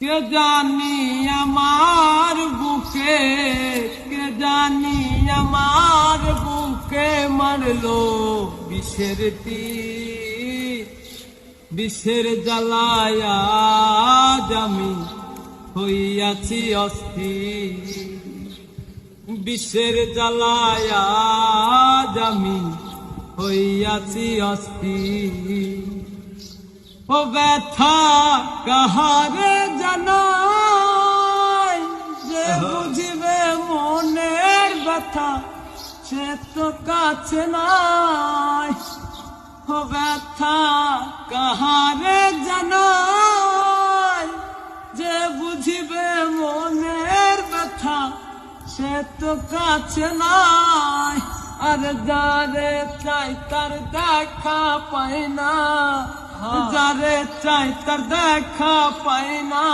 কে জানি আমার বুকে, কে জানি আমার বুকে মারলো বিষের তীর। বিষের জ্বালায় আজ আমি হইয়াছি অস্থির। বিষের জ্বালায় আজ আমি হইয়াছি অস্থির। ও ব্যথা কাহারে জানাই, যে বুঝিবে মনের ব্যথা সে তো কাছে নাই। ও ব্যথা কাহারে জানাই, যে বুঝিবে মনের ব্যথা সে তো কাছে নাই। আর যারে চাই তার দেখা পাই না, যারে চাই তার দেখা পাই না।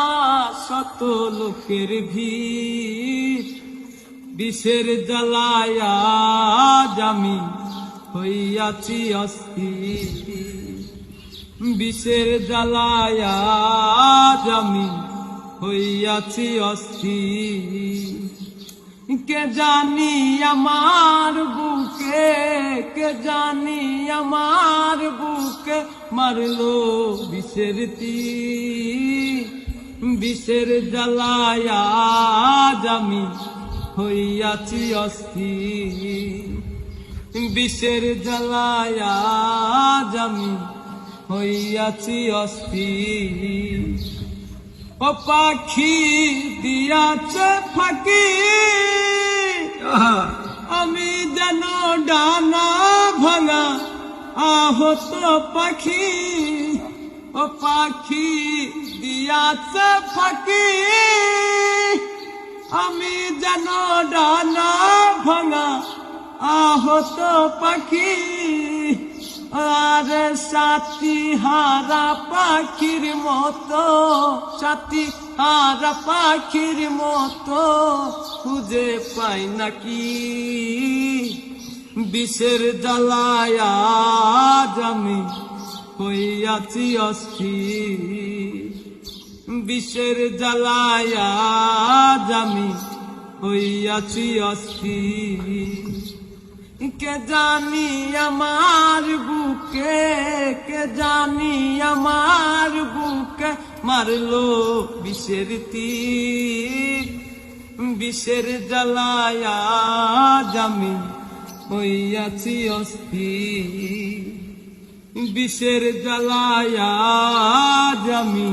শত লোকের ভিড়, বিষের জ্বালায় আজ আমি হইয়াছি অস্থির। বিষের জ্বালায় আজ আমি হইয়াছি অস্থির। কে জানি আমার বুকে, কে জানি আমার বুকে মারলো বিষের তীর। বিষের জ্বালায় আজ আমি হইয়াছি অস্থির। বিষের জ্বালায় আজ আমি হইয়াছি অস্থির। ও পাখি দিয়াছে ফাঁকি, আমি যেন ডানা ভাঙা আহত পাখি। ও পাখি দিয়াছে ফাঁকি, আমি যেন ডানা ভাঙা আহত পাখি। আরে সাথী হারা পাখির মতো, সাথী হারা পাখির মতো খুঁজে পাই নাকি। বিষের জ্বালায় আজ আমি হইয়াছি অস্থির। বিষের জ্বালায় আজ আমি হইয়াছি অস্থির। কে জানি আমার বুকে, কে জানি আমার বুকে মারলো বিষের তীর। বিষের জ্বালায় আজ আমি হইয়াছি অস্থির। বিষের জ্বালায় আজ আমি